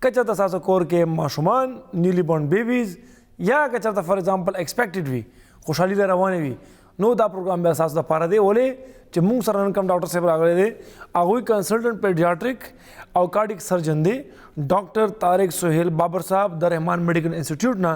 کچرته تاسو کور کې ماشومان نیولی بورن بیبیز یا کچرته فار ایگزامپل ایکسپیکټډ وي خوشحالي له روانې وي نو دا پروګرام به اساس د پاره دی ولې چې موږ سره نن کوم ډاکټر صاحب راغلی دی هغوی کنسلټنټ پیډیاټریک او کارډیک سرجن دی ډاکټر طارق سهیل بابر صاحب د رحمان میډیکل انسټیټیوټ نه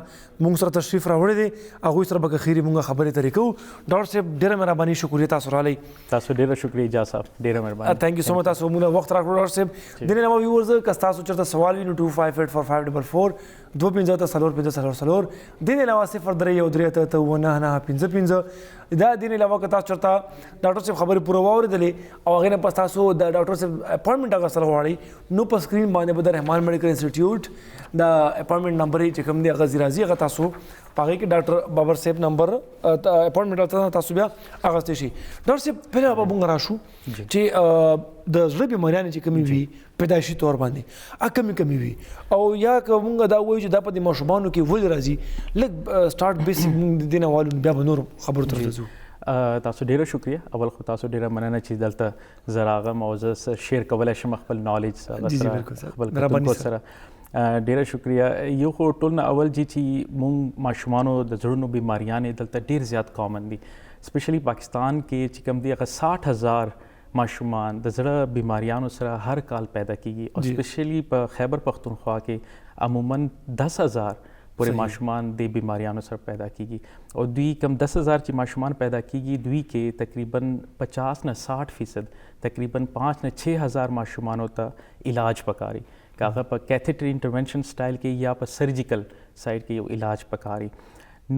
موږ سره تشریف راوړی دی هغوی سره به خیري موږ خبرې ترې کوو ډاکټر صاحب ډېره مهرباني شکریه تاسو راغلی تاسو ډېره شکریه اجازه صاحب ډېره مهرباني تھینک یو سو مچ تاسو موږ وخت راکړو ډاکټر صاحب دنه نو ویورز که تاسو چرته سوال وي نو 25845544 25 ته سلور 5 سلور دنه نو 03 یو 3 ته 9955 دا دنه علاوه که تاسو چرته ډاکټر صاحب خبرې پوره واورېدلې او هغې نه پس تاسو د ډاکټر صاحب اپوینټمنټ اخیستل غواړئ نو په سکرین باندې به د رحمان میډیکل انسټیټیوټ د اپوینټمنټ نمبر چې کوم دی هغه راځي هغه تاسو په هغې کې ډاکټر بابر صاحب نمبر اپوینټمنټ تاسو بیا اخیستی شي ډاکټر صاحب پهله به موږ راشو چې د زړه بیماریانې چې کومې وي پیدایشي طور باندې کمې وي او یا که موږ دا وایو چې دا په دې ماشومانو کې ولې راځي لږ سټارټ بیسک موږ د دې نه والو بیا به نور خبرو ته ورځو تاسو ډیره شکریه اول خو تاسو ډیره مننه چې دلته زه راغم او زه شیر کولی شم خپل نالج خپل کتونکو سره ډیره شکریه یو خو ټول نه اول چې مونږ ماشومانو د زړونو بیماریانې دلته ډیر زیات کامن دي سپیشلی پاکستان کې چې کوم دی هغه 60,000 ماشومان د زړه بیماریانو سره هر کال پیدا کیږي او سپیشلی په خیبر پختونخوا کې عموما 10,000 پورې ماشومان د بیماریانو سره پیدا کیږي او دوی کم 10,000 چې ماشومان پیدا کیږي دوی کې تقریباً 50 نه 60% تقریباً 5 نه 6,000 ماشومانو ته علاج پکاري که هغه په کیتھیټر انټرونشن سټایل کې یا په سرجیکل سایډ کې یو علاج پکاري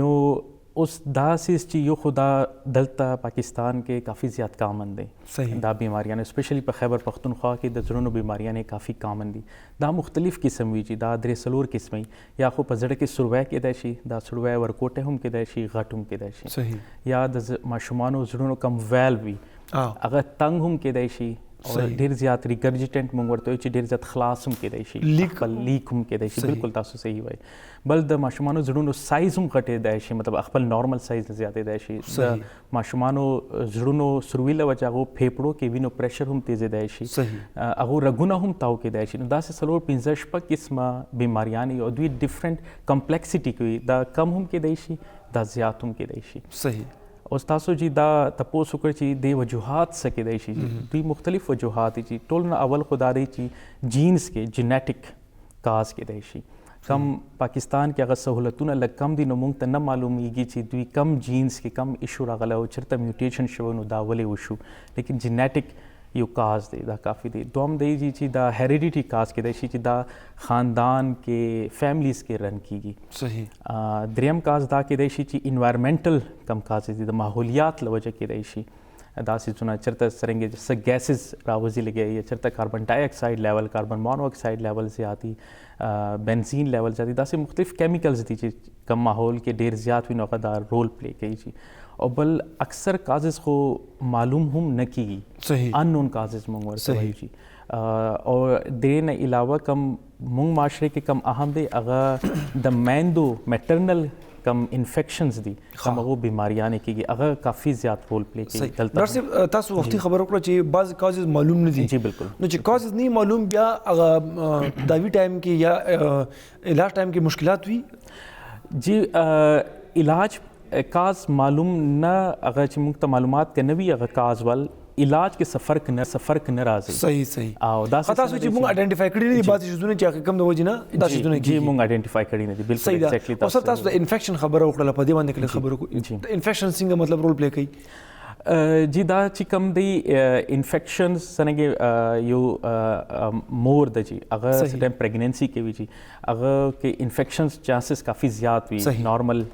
نو اوس دا سیز چې یو خدا دلته پاکستان کې کافی زیات کامن دی دا بیماریاں اسپیشلی په خیبر پختونخوا کې د زړونو بیماریاں کافی کامن دي دا مختلف قسم وي چې دا درې څلور قسمه یا خو په زړه کې سروی کېدای شي دا سروی ورکوټه هم کېدای شي غټ هم کېدای شي یا د ماشومانو زړونو کم ویل وي هغه تنګ هم کېدای شي او ډیر زیات ریګرجیټنټ مونږ ورته چې ډیر زیات خلاص هم کېدای شي لیک هم کېدای شي بالکل تاسو صحیح وایي بل د ماشومانو زړونو سایز هم غټېدای شي مطلب خپل نارمل سایز نه زیاتېدای شي د ماشومانو زړونو سروي له وجې هغو پھیپړو کې وینو پریشر هم تیزېدای شي هغو رګونه هم تاو کېدای شي نو داسې څلور 15 شپږ قسمه بیماریانې او دوی ډفرنټ کمپلیکسټي کوي دا کم هم کېدای شي دا زیات هم کېدای شي صحیح اوس تاسو چې دا تپوس وکړئ چې د وجوهات څه کېدای شي دوی مختلف وجوهات دي چې ټول نه اول خو دا دی چې جینز کې جینیټک کاز کېدای شي کم پاکستان کې هغه سہولتونه لږ کم دي نو موږ ته نه معلومیږي چې دوی کم جینز کې کم ایشو راغلی او چېرته میوټیشن شوی نو دا ولې وشو لیکن جینیټک یو کاز دی دا کافی دی دوم دی چې دا هیریډیټي کاز کېدای شي چې دا خاندان کې فیملیز کې رن کیږي صحیح دریم کاز دا کېدای شي چې انوایرمنټل کم کاز دي د ماحولیات له وجې کېدای شي دا سیزونه چېرته څرنګه څه ګیسز راوځي لګي یا چېرته کاربن ډای اکسایډ لیول کاربن مونو اکسایډ لیول زیاتی بنزین لیول زیاتی داسې مختلف کیمیکلز دي چې کم ماحول کې ډیر زیات وي نو هغه دا رول پلی کوي شي او بل اکثر کازز خو معلوم هم نه کیږي صحیح ان نون کازز مونږ ورته وایو شي او دې نه علاوه کم مونږ معاشره کې کم اهم دی هغه د میندو میټرنل کم انفیکشنز دي کوم هغه بیماریانې کېږي هغه کافي زیات رول پلی کوي ډاکټر صاحب تاسو وختي خبر وکړه چې بعض کازز معلوم نه دي جی بالکل نو چې کازز نه معلوم بیا هغه داوی ټایم کې یا علاج ټایم کې مشکلات وي جی علاج کاز معلوم نه هغه چې موږ ته معلومات کې نه وي هغه کاز ول علاج کې سفر نه راځي صحیح او دا تاسو چې موږ آئیډنټیفای کړی دي بعض شیزونه چې کم د وجې نه دا شیزونه جی موږ آئیډنټیفای کړی نه دي بالکل ایگزیکټلی تاسو تاسو د انفیکشن خبره وکړه په دې باندې کله خبره کوي انفیکشن څنګه مطلب رول پلی کوي جی دا چې کوم دی انفیکشنز څنګه یو مور د جی هغه سټیم پریګننسي کې وي چې هغه کې انفیکشنز چانسز کافي زیات وي نارمل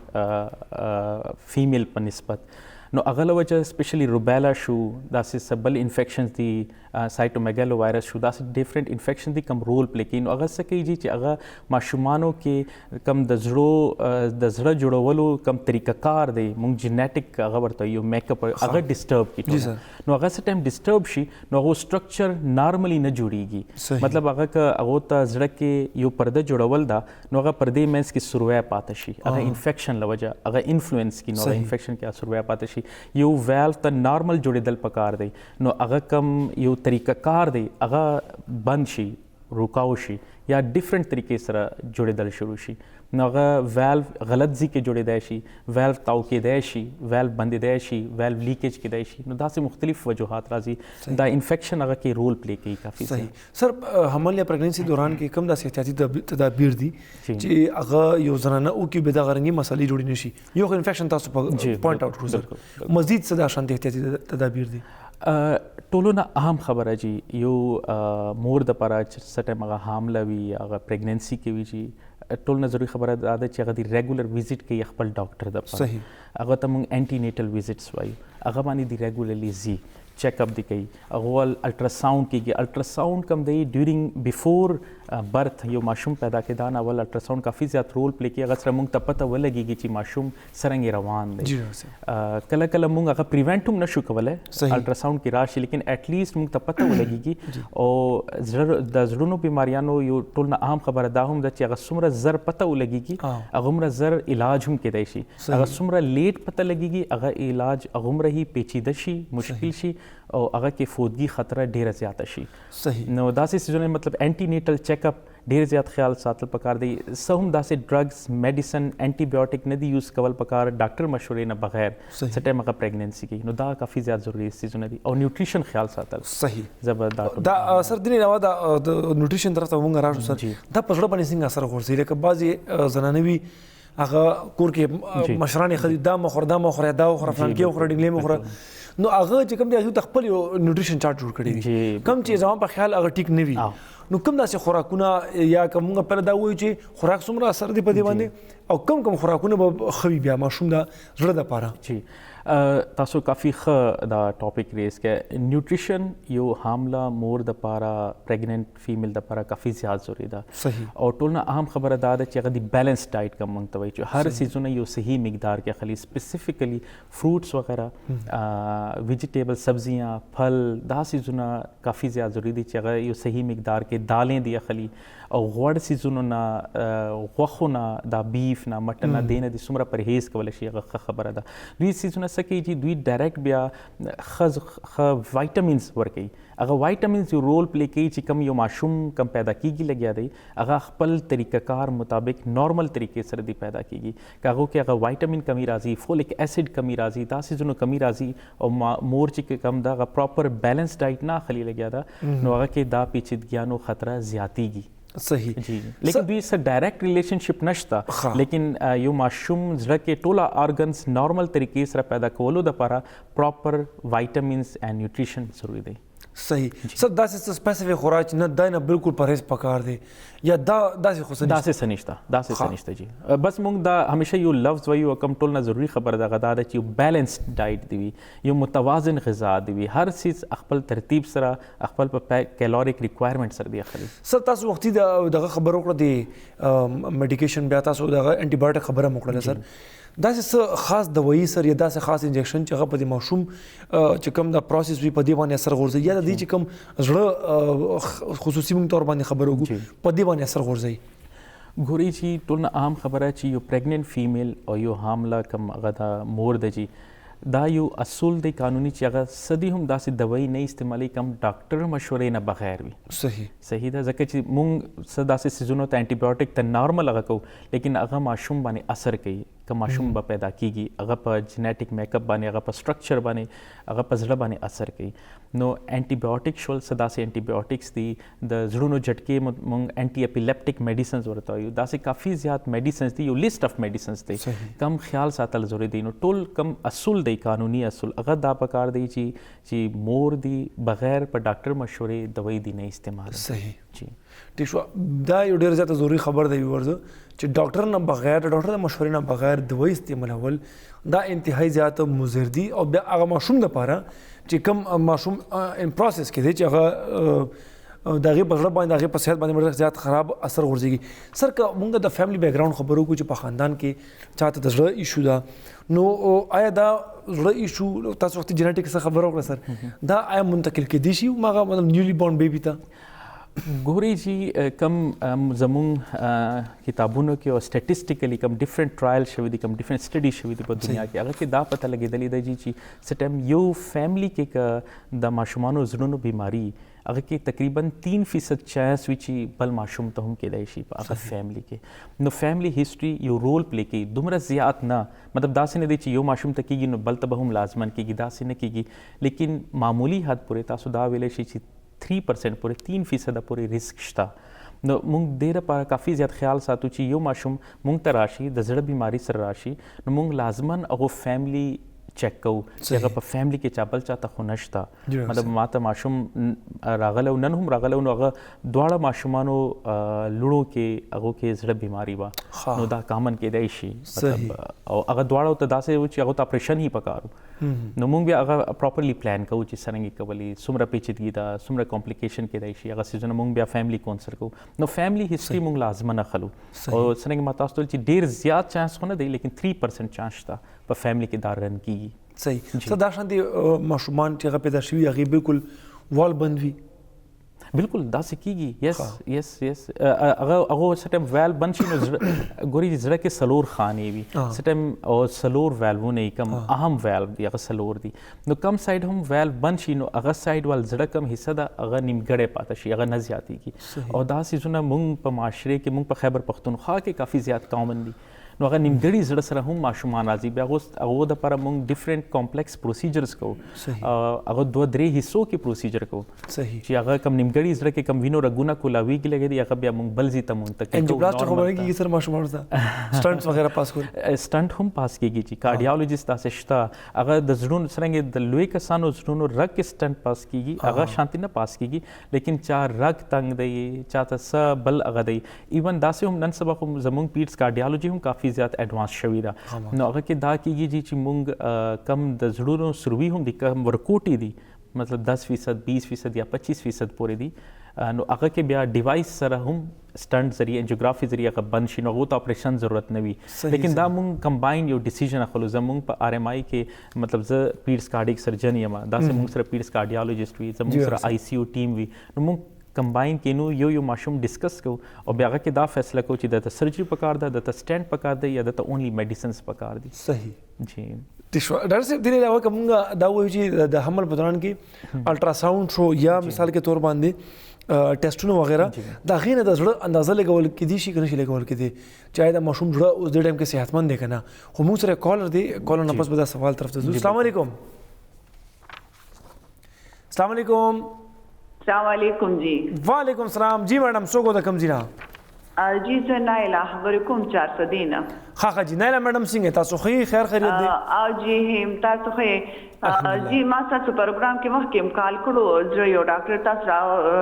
فیمیل په نسبت نو هغه له وجې سپیشلی روبیلا شو داسې سبل انفیکشنز دي سایټومیګالو وایرس شو داسې ډفرنٹ انفیکشن دي کم رول پلی کوي نو هغه څه کوي چې هغه ماشومانو کې کم د زړه جوړولو کم طریقه کار دی مونږ جینیټک هغه ورته یو میک اپ هغه ډسټرب کیږي نو هغه څه ټایم ډسټرب شي نو هغه سټرکچر نارملی نه جوړیږي مطلب هغه که هغه ته زړه کې یو پرده جوړول دا نو هغه پردې مینس کې سروی پاتې شي هغه انفیکشن له وجه هغه انفلوئنس کی نو انفیکشن کې سروی پاتې شي یو ویلو ته نارمل جوړېدل پکار دی نو هغه کم یو طریقه کار دی هغه بند شي روکاو شي یا ډیفرنٹ طریقې سره جوړېدل شروع شي نو هغه والو غلط ځای کې جوړېدای شي والو تاو کېدای شي والو بندېدای شي والو لیکیج کېدای شي نو داسې مختلف وجوهات راځي دا انفیکشن هغه کې رول پلی کوي کافي صحیح سر حمل یا پریګننسي دوران کې کوم داسې احتیاطي تدابیر دي چې هغه یو زنانه او کې به دا غرنګي مسلې جوړې نشي یو انفیکشن تاسو پوینټ اوټ کړو سر مزید څه د شانتي احتیاطي تدابیر دي ټولو نه اهم خبره جی یو مور د پاره چې سټه هغه حامله وي هغه پریګننسي کې وي جی ټول نه ضروري خبره دا ده چې هغه د ریګولر وزټ کوي خپل ډاکټر د پاره صحیح هغه ته موږ انټي نیټل وزټس وایو هغه باندې دی ریګولرلی زی چیک اپ دی کوي هغه الټراساوند کیږي الټراساوند کوم دی ډیورینګ بیفور برث یو ماشوم پیدا کېدا نه اول الټراساوند کافي زیات رول پلی کوي هغه سره موږ ته پته ولګيږي چې ماشوم څرنګه روان دی کله کله موږ هغه پریونټ هم نشو کولای الټراساوند کې راشي لیکن اټ لیست موږ ته پته ولګيږي او د زړونو بیماریانو یو ټول نه اهم خبره دا هم ده چې هغه څومره زر پته ولګيږي هغه عمر زر علاج هم کېدای شي هغه څومره لیټ پته لګيږي هغه علاج هغه عمر هی پیچیده شي مشکل شي او هغه کې فودګي خطر ډیره زیاته شي صحیح نو داسې سيزونه مطلب انټي نیټل چیک اپ ډیر زیات خیال ساتل پکار دی سه هم داسې ډرګز میډیسن انټي بایوټیک نه دی یوز کول پکار ډاکټر مشورې نه بغیر سټه مګه پریګننسي کې نو دا کافي زیات ضروری سيزونه دي او نیوټریشن خیال ساتل صحیح زبردست دا اثر دی نه دا نیوټریشن طرف ته مونږ راځو سر دا پښړه باندې څنګه اثر ورسي لکه بعضي زنانوي هغه کور کې مشران خرید دا مخور دا فلان کې مخور ډینګلې مخور نو هغه چې کوم دی هغه خپل یو نیوټریشن چارت جوړ کړی دی کوم چې زما په خیال هغه ټیک نه وي نو کوم داسې خوراکونه یا کوم پر دا وایي چې خوراک څومره اثر دی په دې باندې او کوم خوراکونه به خوي بیا ماشوم دا زړه د پاره جی تاسو کافي ښه دا ټاپک ریز کې نیوټریشن یو حامله مور د پاره پریګننٹ فیمیل د پاره کافي زیات ضروری ده صحیح او ټول نه اهم خبره دا ده چې هغه د بیلنس ډایټ کوم مونږ ته وایي چې هر سیزونه یو صحیح مقدار کې خلی سپیسیفیکلی فروټس وغیرہ ویجیټیبل سبزیاں پھل دا سیزونه کافي زیات ضروری دي چې هغه یو صحیح مقدار کې دالیں دي خلی او غوړ سیزونو نه غوښونه دا بیف نه مټن نه دینه د څومره پرهیز کول شي هغه خبره ده دوی سیزونه سکی چې دوی ډایرکټ بیا خ وایټامینز ورکوي هغه وایټامینز یو رول پلی کوي چې کم یو ماشوم کم پیدا کیږي لګیا دی هغه خپل طریقه کار مطابق نارمل طریقې سره دی پیدا کیږي کاغو کې هغه وایټامین کمی راځي فولیک اسید کمی راځي دا سیزونو کمی راځي او مور چې کم دا پراپر بیلنس ډایټ نه خلی لګیا دا نو هغه کې دا پیچیدګیانو خطر زیاتیږي صحیح جی لیکن دوی سره ډایرکټ ریلیشنشپ نشته لیکن یو ماشوم زړه کې ټوله ارګنز نارمل طریقې سره پیدا کولو د لپاره پراپر وایټامینز اینڈ نیوټریشن ضروری دی صحیح سر داسې سپیسیفیک خوراک نه دا نه بالکل پرهیز پکار دی یا داسې خو داسې سنشته جی بس موږ دا همیشه یو لفظ وایو کم ټول نه ضروری خبره ده غدا ده چې یو بیلنس ډایټ دی یو متوازن غذا دی هر چیز خپل ترتیب سره خپل په کیلوریک ریکوایرمنٹ سره دی اخلي سر تاسو وختي دغه خبرو کړه دی میډیکیشن بیا تاسو دغه انټي بایوټیک خبره موکړه سر داسې څه خاص دوايي سر یا داسې خاص انجکشن چې هغه په دې ماشوم چې کوم دا پروسس وي په دې باندې اثر غورځي یا د دې چې کوم زړه خصوصي موږ تور باندې خبرو کو په دې باندې اثر غورځي ګوري چې ټول عام خبره چې یو پریګننٹ فیمیل او یو حامله کم هغه د مور د جی دا یو اصول دی قانوني چې هغه صدی هم داسې دوايي نه استعمالي کم ډاکټر مشورې نه بغیر وي صحیح ده ځکه چې موږ څه داسې سیزونو ته انټي بایوټیک ته نارمل هغه کوو لیکن هغه ماشوم باندې اثر کوي که ماشوم به پیدا کیږي هغه په جینیټیک میک اپ باندې هغه په سټرکچر باندې هغه په زړه باندې اثر کوي نو انټي بایوټیک شول څه داسې انټي بایوټیکس دي د زړونو جټکې موږ انټي اپیلیپټیک میډیسنز ورته وایو داسې کافي زیات میډیسنز دي یو لیست اف میډیسنز دي کم خیال ساتل ضروري دي نو ټول کم اصول دی قانوني اصول هغه دا پکار دی چې مور دی بغیر په ډاکټر مشورې دوايي دی نه استعمال صحیح جی ٹھیک شو دا یو ډیر زیاته ضروری خبر دی ورزه چې ډاکټر نه بغیر ډاکټر د مشورې نه بغیر دوايي استعمالول دا انتهایی زیاته مضر دي او بیا هغه ماشوم د پاره چې کوم ماشوم ان پروسس کې دی چې هغه دغه په ځړ باندې دغه په صحت باندې ډیر زیات خراب اثر ورځي سر که موږ د فیملی بیک گراوند خبرو کو چې په خاندان کې چاته د ځړ ایشو دا نو آیا دا ځړ ایشو تاسو وخت جینیټیک څخه خبرو کړه سر دا آیا منتقل کېدی شي ماغه مطلب نیولی بورن بیبي ته ګوري جی کم زمون کتابونو کې او سټیټسټیکلی کم ډیفرنٹ ټرایل شوی دي کم ډیفرنٹ سټډي شوی دي په دنیا کې هغه کې دا پته لګېدلې ده چې سټم یو فیملی کې د ماشومانو زړونو بیماری هغه کې تقریبا 3% چانس وي چې بل ماشوم ته هم کېدای شي په هغه فیملی کې. نو فیملی هیسټري یو رول پلی کوي، دومره زیات نه، مطلب داسې نه دی چې یو ماشوم ته کېږي نو بل ته به هم لازمن کېږي، داسې نه کېږي. لیکن معمولی حد پورې تاسو دا ویلی شي چې 3% پورې 3% پورې رسک شته. نو مونږ دې لپاره کافي زیات خیال ساتو چې یو ماشوم مونږ ته راشي د زړه بیماری سره راشي نو مونږ لازمن هغه فیملی چیک کوو چې هغه په فیملی کې چا بل چاته خو نشته. مطلب ما ته ماشوم راغلی او نن هم راغلی نو هغه دواړه ماشومانو لوړو کې هغو کې زړه بیماری وه نو دا کامن کېدای شي مطلب او هغه دواړو ته داسې و چې هغو ته اپریشن یې پکار و. نو مونږ بیا هغه پراپرلی پلان کوو چې څرنګه یې کولی، څومره پیچیدګي ده، څومره کمپلیکیشن کېدای شي، هغه څیزونه مونږ بیا فیملی کونسل کوو. نو فیملی هسټري مونږ لازمه اخلو او څرنګه ما تاسو ته چې ډېر زیات چانس خو نه دی لیکن 3% چانس شته په فیملی کې دا رن کېږي. صحیح. څه دا شانتې ماشومان چې هغه پیدا شوي هغې بالکل وال بند وي؟ بالکل داسې کېږي. یس هغه څه ټایم ویل بند شي نو ګوري زړه کې څلور خانې وي، څه ټایم څلور ویلونه یې کم اهم ویل دي هغه څلور دي. نو کم سایډ هم ویل بند شي نو هغه سایډ وال زړه کم حصه ده هغه نیمګړی پاته شي، هغه نه زیاتېږي. او دا څیزونه مونږ په معاشرې کې مونږ په خیبر پښتونخوا کې کافي زیات کامن دي. نو هغه نیمګړي زړه سره هم ماشومان راځي، بیا هغو دپاره مونږ ډفرنٹ کمپلیکس پروسیجرز کوو، هغه 2-3 حصو کې پروسیجر کوو چې هغه کم نیمګړي زړه کې کم وینو رګونه کولاویږي لګي دي هغه بیا مونږ بل ځای ته منتقل کوو. انجیوپلاسټي خو به نه کېږي سر ماشومانو ته سټنټس وغیره پاس کول؟ سټنټ هم پاس کېږي چې کارډیالوجسټ داسې شته، هغه د زړونو څرنګه د لوی کسانو زړونو رګ کې سټنټ پاس کېږي هغه شانتي نه پاس کېږي، لیکن چا رګ تنګ دی چاته څه بل هغه دی. ایون داسې هم نن سبا خو زمونږ پیډس کارډیالوجي هم کافي زیات ایډوانس شوي ده. نو هغه کې دا کېږي چې مونږ کم د زړونو سروي هم دي، کم ورکوټې دي، مطلب 10%، 20% یا 25% پورې دي. نو هغه کې بیا ډیوایس سره هم سټنټ ذریعه انجیوګرافي ذریعه هغه بند شي نو هغو ته اپریشن ضرورت نه وي. لیکن دا مونږ کمباین یو ډیسیژن اخلو. زمونږ په آر ایم آی کې مطلب زه پیډس کارډیک سرجن یم، داسې مونږ سره پیډس کارډیالوجسټ وي، زمونږ سره آی سی یو ټیم وي. نو مونږ کمباین کینو یو ماشوم ډسکس کوو او بیا هغه کې دا فیصله کوو چې دته سرجری پکار ده، دته سټنټ پکار دی یا دته اونلی میډیسنز پکار دي. صحیح. جی ډاکټر صاحب دې علاوه کومه دا وایو چې د حمل په دوران کې الټراساوند شو یا مثال کې تور باندې ټیسټونه وغیره دا غینه د زړه اندازه لګول کېدی شي کنه شي لګول کېدی چې دا ماشوم زړه اوس د ټایم کې صحتمند دی کنه. خو موږ سره کالر دی، کالر نه پس به دا سوال طرف ته ځو. السلام علیکم. السلام علیکم. السلام علیکم جی. وعلیکم السلام جی میڈم څوک د کوم ځای نه؟ جی زه نایله خبرې کوم 400 نه. ښه جی نایله میډم څنګه تاسو ښه خیر خیریت دی؟ او جی هم تاسو ښه. جی ما تاسو پروګرام کې مخکې هم کال کړو، زه یو ډاکټر تاسو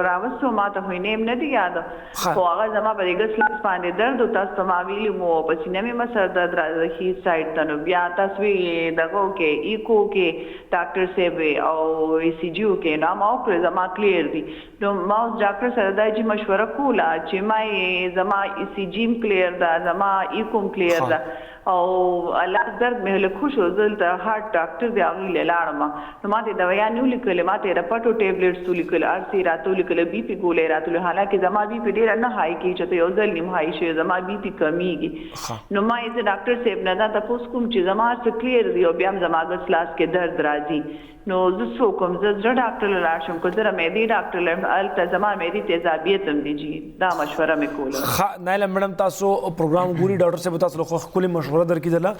راوستو، ما ته خو نیم نه دی یاد، خو هغه زما په ګس لاس باندې درد او تاسو ته ما ویلي مو په سینه مې مسر درد راځي سایډ ته. نو بیا تاسو یې دغه کې ایکو کې ډاکټر صاحب او ای سی جی کې نو ما وکړه زما کلیر دي. نو ما اوس ډاکټر سره دا چې مشوره کوله چې ما زما ای سی جی کلیر ده، زما ایکو کلیر ده او الله درد مې له خوشو زلته هارت ډاکټر دی هغه له لاړم. نو ما ته دوايانې ولیکلې، ما ته رپټو ټیبلټس ولیکل، ارسي راتو لیکل، بي پی ګولې راتو، حالانکه زما بي پی ډیر نه هاي کې چې یو ځل نیم هاي شي زما بي پی کمیږي. نو ما یې ډاکټر صاحب نه دا تاسو کوم چې زما څه کلیر دی او بیا زما ګس لاس کې درد راځي. نو زه څه کوم، زه زړه ډاکټر لاړ شم، کو زه معدې ډاکټر لاړم، الته زما معدې تیزابیت هم دی جی. دا مشوره مې کوله. ښه نایله میډم تاسو پروګرام ګوري، ډاکټر صاحب تاسو له خپل مشوره درکېدله.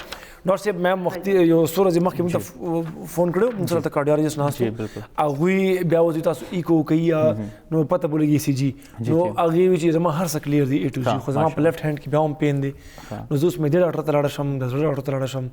ډاکټر صاحب مې وختي یو څو ورځې مخکې موږ فون کړو، موږ سره کارډیالوجسټ ناست هغوی بیا وځي تاسو ایکو کوي نو پته بولېږي ای سی جی نو هغې وي چې زما هر څه کلیر دی ای ټو جي، خو زما په لیفټ هینډ کې بیا هم پین دی. نو زه اوس معدې ډاکټر ته لاړه شم، د زړه ډاکټر ته لاړه شم.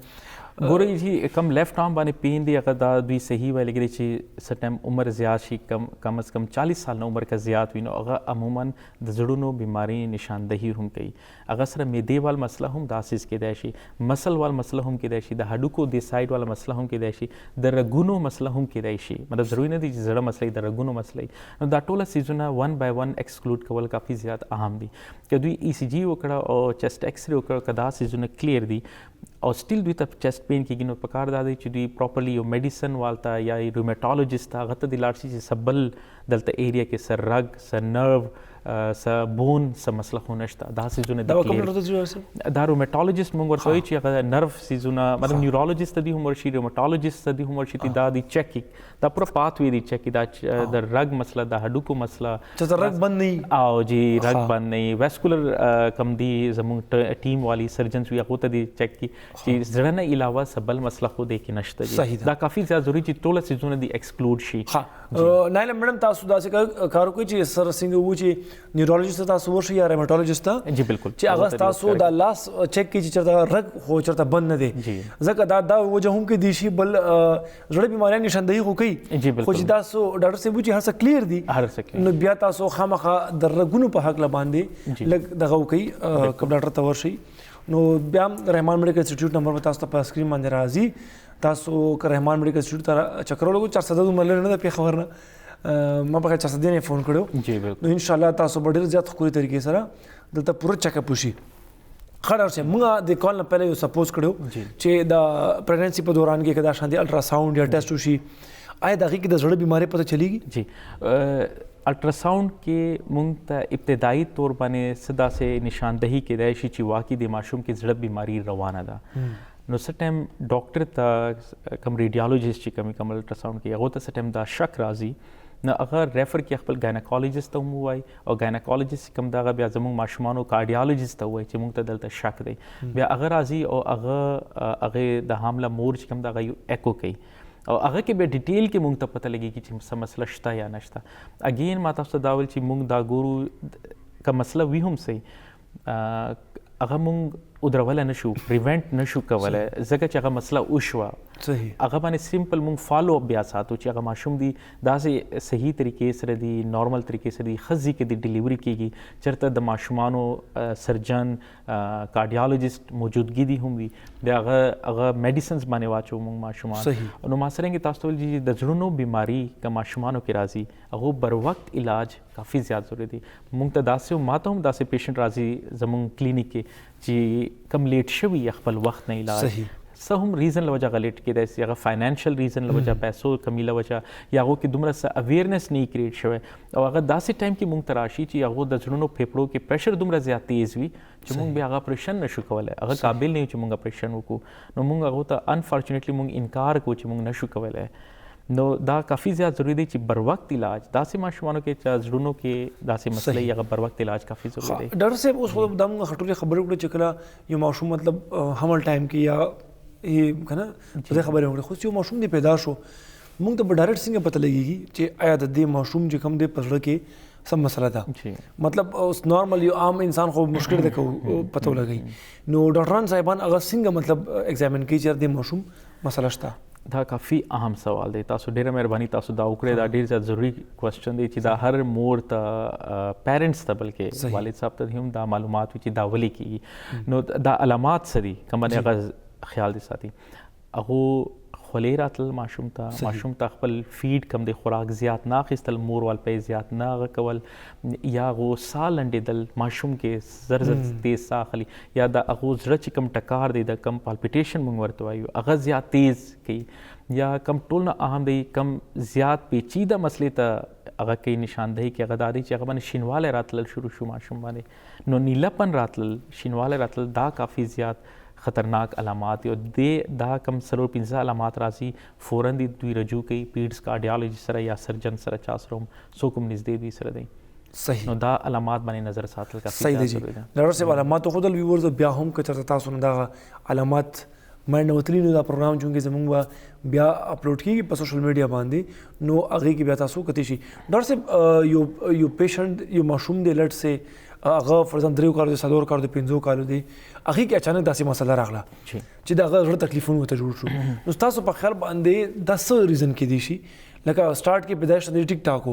ګورئ جی کم لیفټ آرم باندې پین دی هغه دا دوی صحیح ویل کېږي چې څه ټایم عمر زیات شي، کم از کم 40 سال نه عمر که زیات وي نو هغه عموما د زړونو بیماري نشاندهي هم کوي. هغه سره معدې وال مسله هم داسې کېدای شي، مسل وال مسله هم کېدای شي، د هډوکو د سایډ والا مسله هم کېدای شي، د رګونو مسله هم کېدای شي. مطلب ضروري نه دي چې زړه مسله د رګونو مسله. نو دا ټوله څیزونه 1 by 1 ایکسکلوډ کول کافي زیات اهم دي. که دوی ای سی جی وکړه او چیسټ ایکس رے وکړه، که دا څیزونه کلیر دي او سټیل دوی ته چیسټ پین کېږي نو پکار دا دی چې دوی پراپرلی یو میډیسن والته یا ریومیټالوجسټ ته هغه ته د لاړ شي چې سبل دلته ایریا کې سر رګ سر نرو س بون س مسله خو نشته دا سيزونه دا د کوم کلیر ډاکټر چې دا روماتولوژیست مونږ ورته وایي چې هغه نرف سیزونه مطلب نیورولوژیست دی هم ورشي روماتولوژیست دی هم ورشي دا دی چک دا پر پاتوي دی چک دا د رګ مسله د هډوکو مسله چې رګ بند نه او جی رګ بند نه واسکولر کم دی زموږ ټیم والی سرجنز وی هغه ته دی چک کی چې زړه نه علاوه سبل مسله خو دی کې نشته جی دا کافي زیات ضروري چې ټول سیزونه دی ایکسکلود شي. نایله میډم تاسو داسې کار کوئ چې سر څنګه و چې نیورولوژیست تاسو ورشي یا ریماټولوژیست جی بالکل چې هغه تاسو دا لاس چک کی چې چرته رګ خو چرته بند نه دی ځکه دا وجه هم کې دی شي بل زړه بیماریاں نشاندهي خو کوي خو چې تاسو ډاکټر صاحب چې هر څه کلیر دي نو بیا تاسو خامخا د رګونو په حق لباندې لګ دغه کوي کب ډاکټر ته ورشي نو بیا رحمان میډیکل انسټیټیوټ نمبر تاسو ته په سکرین باندې راځي تاسو رحمان میډیکل انسټیټیوټ ته چکر ولګو 400 ملر نه په خبر نه ما په 400 نه فون کړو جی بالکل نو ان شاء الله تاسو ډیر زیات خوري طریقې سره دلته پوره چک اپ وشي. خړ سره موږ د کال نه پهله یو سپوز کړو چې د پریګننسي په دوران کې کدا شاندي الټرا ساوند یا ټیسټ وشي آیا دغه کې د زړه بیماری پته چلیږي جی الټرا ساوند کې مونږ ته ابتدایي طور باندې صدا سے نشاندهي کېدای شي چې واقعي د ماشوم کې زړه بیماری روانه ده نو څه ټایم ډاکټر ته کوم ریډیالوجیست چې کوم الټرا ساوند کې هغه ته څه ټایم دا شک راځي نو هغه ریفر کې خپل ګاینیکالوجیست ته مو وای او ګاینیکالوجیست کوم دا بیا زموږ ماشومانو کارډیالوجیست ته وای چې مونږ ته دلته شک دی بیا هغه راځي او هغه د حامله مور چې کوم دا ایکو کوي او هغه کې به ډیټیل کې مونږ ته پته لګي چې څه مسله شته یا نشته اگین ما تاسو ته دا ول چې مونږ دا ګورو که مسله وي هم صحیح هغه مونږ ودرول نه شو پریونټ نه شو کولای ځکه چې هغه مسله وشوه صحیح هغه باندې سیمپل مونږ فالو اپ بیا ساتو چې هغه ماشوم دی داسې صحیح طریقې سره دی نارمل طریقې سره دی خزي کې دی ډیلیوري کیږي چرته د ماشومانو سرجن کارډیالوجیست موجودګي دی هم وي بیا هغه میډیسنز باندې واچو مونږ ماشومان نو ما سره تاسو ول چې د زړونو بیماری که ماشومانو کې راځي هغه بر وخت علاج کافي زیات ضروري دی مونږ ته داسې ماته هم داسې پیشنټ راځي زمونږ کلینیک کې چې کم لیټ شوی خپل وخت نه علاج څه هم ریزن له وجه غلیټ کېدای شي هغه فاینانشل ریزن له وجه پیسو کمی له وجه یا هغه کې دومره څه اویرنس نه کریټ شوی او هغه داسې ټایم کې مونږ ته راشي چې هغه د زړونو پھیپړو کې پریشر دومره زیات تیز وي چې مونږ بیا هغه اپریشن نشو کولای هغه قابل نه چې مونږ اپریشن وکړو نو مونږ هغه ته انفارچونیټلی مونږ انکار کوو چې مونږ نشو کولای نو دا کافي زیات ضروری دی چې بر وخت علاج داسې ماشومانو کې چې زړونو کې داسې مسلې یا بر وخت علاج کافي ضروری دی. ډاکټر صاحب اوس خو د موږ خټولې خبرې وکړو چې کله یو ماشوم مطلب حمل ټایم کې یا کنه په خبرې وکړو خو یو ماشوم دی پیدا شو موږ ته په ډایرکټ څنګه پته لګیږي چې آیا د دې ماشوم چې کوم دی پزړه کې سم مسله ده مطلب اوس نارمل یو عام انسان خو مشکل ده کو پته لګي نو ډاکټران صاحبان هغه څنګه مطلب ایگزامین کوي چې د ماشوم مسله شته دا کافي اهم سوال دی تاسو ډیره مهرباني تاسو دا وکړئ دا ډیر زیات ضروری کوېسچن دی چې دا هر مور ته پیرنټس ته بلکې والد صاحب ته هم دا معلومات وي چې دا ولې کیږي نو دا علامات څه دي کوم هغه خیال دي ساتي هغه خولې راتل ماشوم ته خپل فیډ کم دی خوراک زیات نه اخیستل مور وال په زیات نه کول یا غو ساه لنډېدل ماشوم کې زر زر تیز ساه اخلي یا د هغه زړه چې کم ټکار دی د کم پالپیټیشن مونږ ورته وایو هغه زیات تیز کوي یا کم ټول نه اهم دی کم زیات پیچیده مسلې ته هغه کې نشاندهي کې هغه دادی چې هغه باندې شینواله راتلل شروع شو ماشوم باندې نو نیلپن راتلل شینواله راتلل دا کافي زیات خطرناک علامات او دا کم سلور 15 علامات راځي فوراً دی دوی رجوع کوي پیډز کارډیالوجیست سره یا سرجن سره چا سره سو کوم نږدې دوی سره دی صحیح نو دا علامات باندې نظر ساتل کافي صحیح دی ډاکټر صاحب علامات خو د ویورز بیا هم کچر تاسو نه دا علامات باندې وتلی نو دا پروګرام چونکه زمونږ بیا اپلوډ کیږي په سوشل میډیا باندې نو هغه کې بیا تاسو کتی شي ډاکټر صاحب یو پیشنټ یو ماشوم دی لټ سه هغه فرضاً 3 کال د 4 کال د 5 کال دی هغه کې اچانک داسې مسله راغله چې دا هغه تکلیفونه ته جوړ شو نو تاسو په خیال باندې د څه ریزن کې دی شي لکه سٹارټ کې پیدایش د ټیک ټاک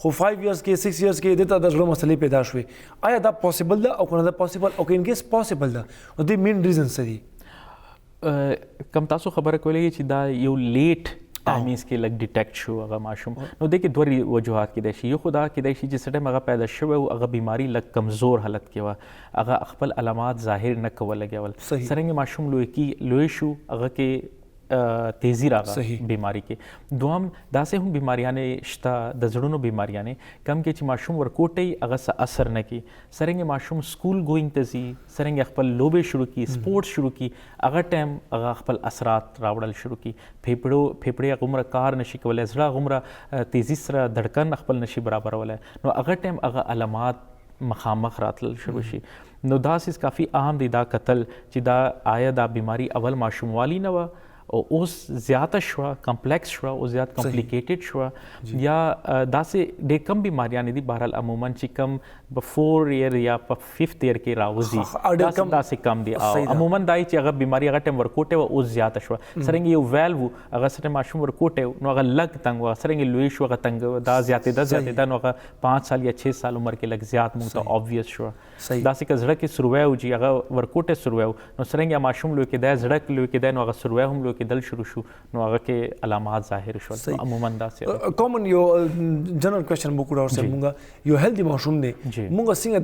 خو 5 ایئرز کې 6 ایئرز کې دته د ژوند مسلې پیدا شوې آیا دا پوسیبل ده او کنه دا پوسیبل او ان کیس پوسیبل ده نو د مین ریزن څه دي کم تاسو خبره کولې چې دا یو لیټ ټایمینګز کې لګ ډیټیکټ شو هغه ماشوم نو د کې دوه وجوهات کېدای شي یو خدا کېدای شي چې سټم هغه پیدا شوی او هغه بیماری لګ کمزور حالت کې و هغه خپل علامات ظاهر نه کول لګول څنګه ماشوم لوی شو هغه کې تیزی راغله بیماری کې. دوم داسې هم بیماریانې شته د زړونو بیماریانې کم کې چې ماشوم ورکوټي هغه څه اثر نه کوي. څرنګه ماشوم سکول ګوینګ ته ځي، څرنګه خپل لوبې شروع کړي، سپورټس شروع کړي، هغه ټایم هغه خپل اثرات راوړل شروع کړي. پھیپړې هغومره کار نشي کولی، زړه هغومره تیزی سره دړکن خپل نشي برابرولی، نو هغه ټایم هغه علامات مخامخ راتلل شروع شي. نو دا سیز کافی عام دی دا قتل چې دا آیا دا بیماری اول ماشوموالی نه وه او اوس زیاته شوه، کمپلیکس شوه او زیات کمپلیکیټډ شوه، یا داسې ډېر کم بیماریانې دي بهرحال عموما چې کم په 4 ایئر یا په 5th ایئر کې راوځي، داسې کم دي. عموما دا چې هغه بیماری هغه ټایم ورکوټی وه اوس زیاته شوه. څرنګه یو ویل و هغه څه ټایم ماشوم ورکوټی و نو هغه لږ تنګ وه، څرنګه لوی شو هغه تنګ دا زیاتېده نو هغه 5 سال یا 6 سال عمر کې لږ زیات موږ ته obvious شوه. داسې که زړه کې سروی و چې هغه ورکوټی سروی و نو څرنګه ماشوم لوی کېدی، زړه لوی کېدی، نو هغه سروی هم لوی کېدل شروع شو، نو هغه کې علامات ظاهر شول. عموما داسې کامن یو جنرال کوېشن مو کړه ورسره مونږ یو هیلدي ماشوم دی مونږ څنګه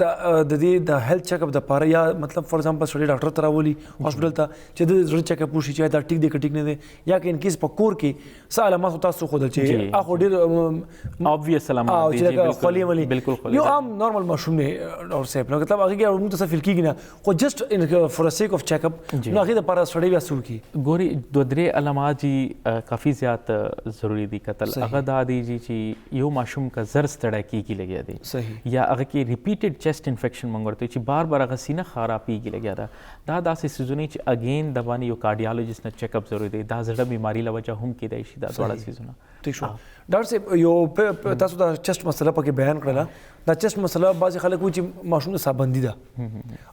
د دې د هیلث چیک اپ د پاره یا مطلب فور ایگزامپل سړی ډاکټر ته راولي هاسپټل ته چې د زړه چیک اپ وشي چې دا ټیک دی که ټیک نه دی، یا که ان کیس په کور کې څه علامات تاسو ښودل چې هغه ډېر obvious علامات دي چې خولي ولي یو عام نارمل ماشوم دی او صاحب نو مطلب هغه کې موږ ته فیل کیږي نه خو جسټ فور ا سیک اف چیک اپ نو هغه د پاره سړی بیا سول کی ګوري دوه درې علامات جی کافی زیات ضروری دي قتل. هغه دا دی چې یو ماشوم کا زر ستړی کیږي لګیا دی صحیح، یا هغه کې ریپیټډ چیسټ انفیکشن مونږ ورته چې بار بار هغه سینه خرابېږي لګیا ده. دا داسې سیزونه چې اگین د باندې یو کارډیالوجیست نه چیک اپ ضروري دی. دا زړه بیماری له وجه هم کېدای شي دا دواړه سیزونه. ٹھیک شو ډاکټر صاحب یو تاسو دا چیسټ مسله پکې بیان کړله. دا چیسټ مسله بعضې خلک وایي چې ماشوم ته سابندي ده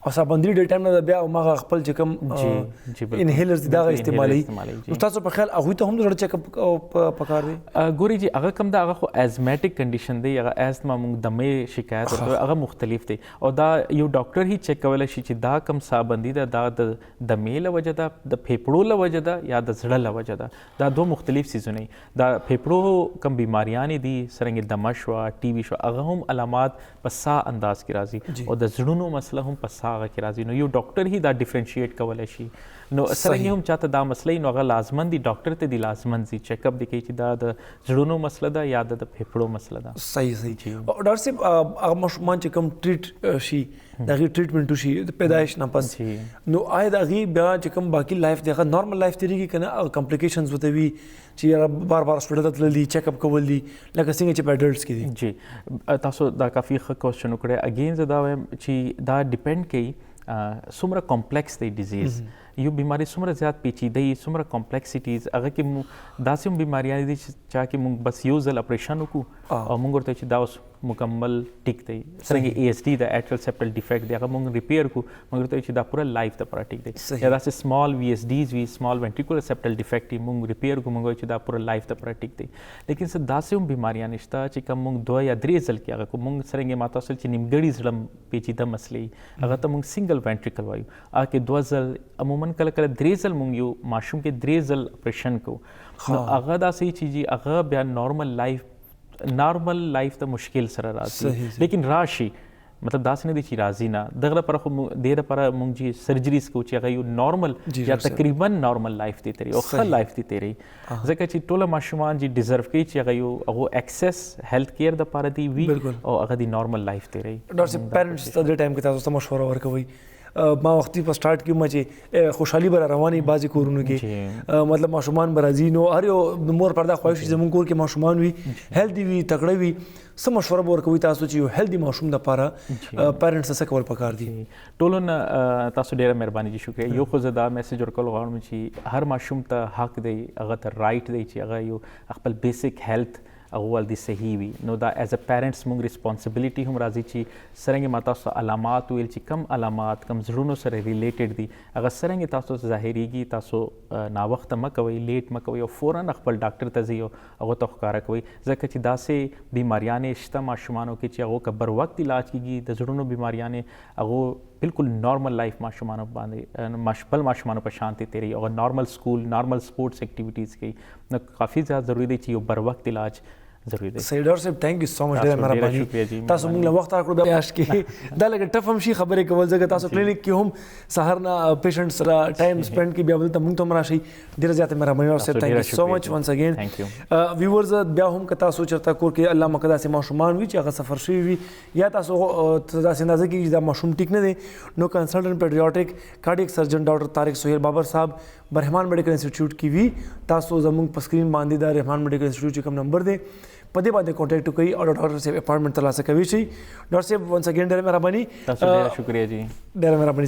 او سابندي ډېر ټایم نه ده بیا هماغه خپل چې کوم انهیلرز دي دا هغه استعمالوي. نو تاسو په خیال هغوی ته هم د زړه چیک اپ پکار دی؟ ګوري جی هغه کوم دا هغه خو ایزمیټک کنډیشن دی، هغه ایزما موږ دمې شکایت ورته هغه مختلف دی او دا یو ډاکټر هی چیک کولی شي چې دا کم سابندي ده دا د دمې له وجه ده، د پھیپړو له وجه ده یا د زړه له وجه ده. دا دوه مختلف سیزونه دا پھیپړو کم بیماریانې دي څرنګه دمه شوه، ټي وي شوه، هغه هم علامات په سا انداز کې راځي او د زړونو مسله هم په سا هغه کې راځي. نو یو ډاکټر هی دا ډیفرنشیټ کولی شي. نو څرنګه هم چاته دا مسله نو هغه لازمن دي ډاکټر ته دی لازمن دي چیک اپ دی کوي چې دا د زړونو مسله ده یا د پھیپړو مسله ده. صحیح ډاکټر صاحب هغه ماشومان چې کوم ټریټ شي د هغې ټریټمنټ وشي د پیدایش نه پس نو آیا د هغې بیا چې کوم باقي لایف دی هغه نارمل لایف تېرېږي که نه کمپلیکیشنز ورته وي چې بار بار هاسپټل ته تلل دي چیک اپ کول دي لکه څنګه چې په اډلټس کې دي؟ جی تاسو دا کافي ښه کوېسچن وکړی. اګین زه دا وایم چې دا ډیپینډ کوي څومره کمپلیکس دی ډیزیز، یو بیماری څومره زیات پیچیده وي، څومره کمپلیکسیټیز هغه کې داسې هم بیماریانې دي چې چا کې موږ بس یو ځل اپریشن وکړو او موږ ورته چې دا اوس مکمل ټیک دی. څرنګه ASD د اټرل سیپټل ډیفیکټ دی هغه موږ ریپیر کړو موږ ورته چې دا پوره لایف دپاره ټیک دی. یا داسې سمال VSDs وي، سمال وینټریکولر سیپټل ډیفیکټ وي، موږ ریپیر کړو موږ چې دا پوره لایف دپاره ټیک دی. لیکن څه داسې هم بیماریانې شته چې کوم موږ 2 یا 3 ځل کې هغه کوو. موږ څرنګه ما تاسو چې نیمګړي زړه پیچیده مسلې هغه ته موږ سنګل وینټریکل وایو، هغه کې 2 ځل عموما کله کله 3 ځل موږ یو ماشوم کې 3 ځل اپریشن کوو. نو هغه داسې چې هغه بیا نارمل لایف ته مشکل سره راځي، لیکن راشي مطلب داسې نه دی چې راځي نه. دغه لپاره خو دې لپاره موږ چې سرجریز کوو چې هغه یو نارمل یا تقریبا نارمل لایف دی تیری او ښه لایف دی تیری، ځکه چې ټوله ماشومان چې ډیزرو کوي چې هغه یو هغه اکسس هیلث کیر دپاره دی وي او هغه د نارمل لایف تیری. ډاکټر صاحب پیرنټس ته دې ټایم کې تاسو ته مشوره ورکوئ ما وختي په سٹارټ کې ما چې خوشحالي به رواني بعضې کورونو کې مطلب ماشومان به راځي نو هر یو د مور پردا خواهش چې زموږ کور کې ماشومان وي هیلدي وي تکړه وي څه مشوره به ورکوي تاسو چې یو هیلدي ماشوم دپاره پیرنټس څه کول پکار دي؟ ټولو نه تاسو ډېره مهرباني جي شکریه. یو خو زه دا میسج ورکول غواړم چې هر ماشوم ته حق دی، هغه ته رایټ دی چې هغه یو خپل بیسک هیلث هغه ول دې صحیح وي. نو دا ایز ا پیرنټس موږ ریسپانسبلیټي هم راځي چې څرنګه ما تاسو علامات ویل چې کم علامات کم زړونو سره ریلیټډ دي هغه څرنګه تاسو ظاهریږي تاسو ناوخته مه کوئ، لیټ مه کوئ او فوراً خپل ډاکټر ته ځئ او هغه ته ښکاره کوئ، ځکه چې داسې بیماریانې شته ماشومانو کې چې هغو که بر وخت علاج کېږي د زړونو بیماریانې هغو بالکل نارمل لایف ماشومانو باندې بل ماشومانو په شان تېروي او نارمل سکول نارمل سپورټس ایکټیویټیز کوي. نو کافي زیات ضروري دی چې یو بر وخت علاج ضروري دی. صحیح ډاکټر صاحب ثانک یو سو مچ ډېره مهرباني تاسو موږ له وخت راکړو بیا عیاش کې دا لږ ټف هم شي خبرې کول ځکه تاسو کلینیک کې هم سهار نه پیشنټ سره ټایم سپینډ کې بیا ولته موږ ته هم راشي ډېره زیاته مهرباني ډاکټر صاحب ثانک یو سو مچ ونس اگین ویورز بیا هم که تاسو چېرته کور کې الله مقدس ماشومان وي چې هغه سفر شوي وي یا تاسو داسې اندازه کې دا ماشوم ټیک نه دی نو کنسلټنټ پیډیاټریک کارډیک سرجن ډاکټر طارق سہیل بابر صاحب برحمان میډیکل انسټیټیوټ کې وي تاسو زموږ په سکرین باندې دا رحمان میډیکل انسټیټیوټ چې کوم نمبر دی په دې باندې کانټیکټ وکړئ او ډاکټر صاحب اپاینټمنټ ترلاسه کوي شي. ډاکټر صاحب ونس اگین ډېره مهرباني تاسو ډېره شکریہ جی ډېره مهرباني.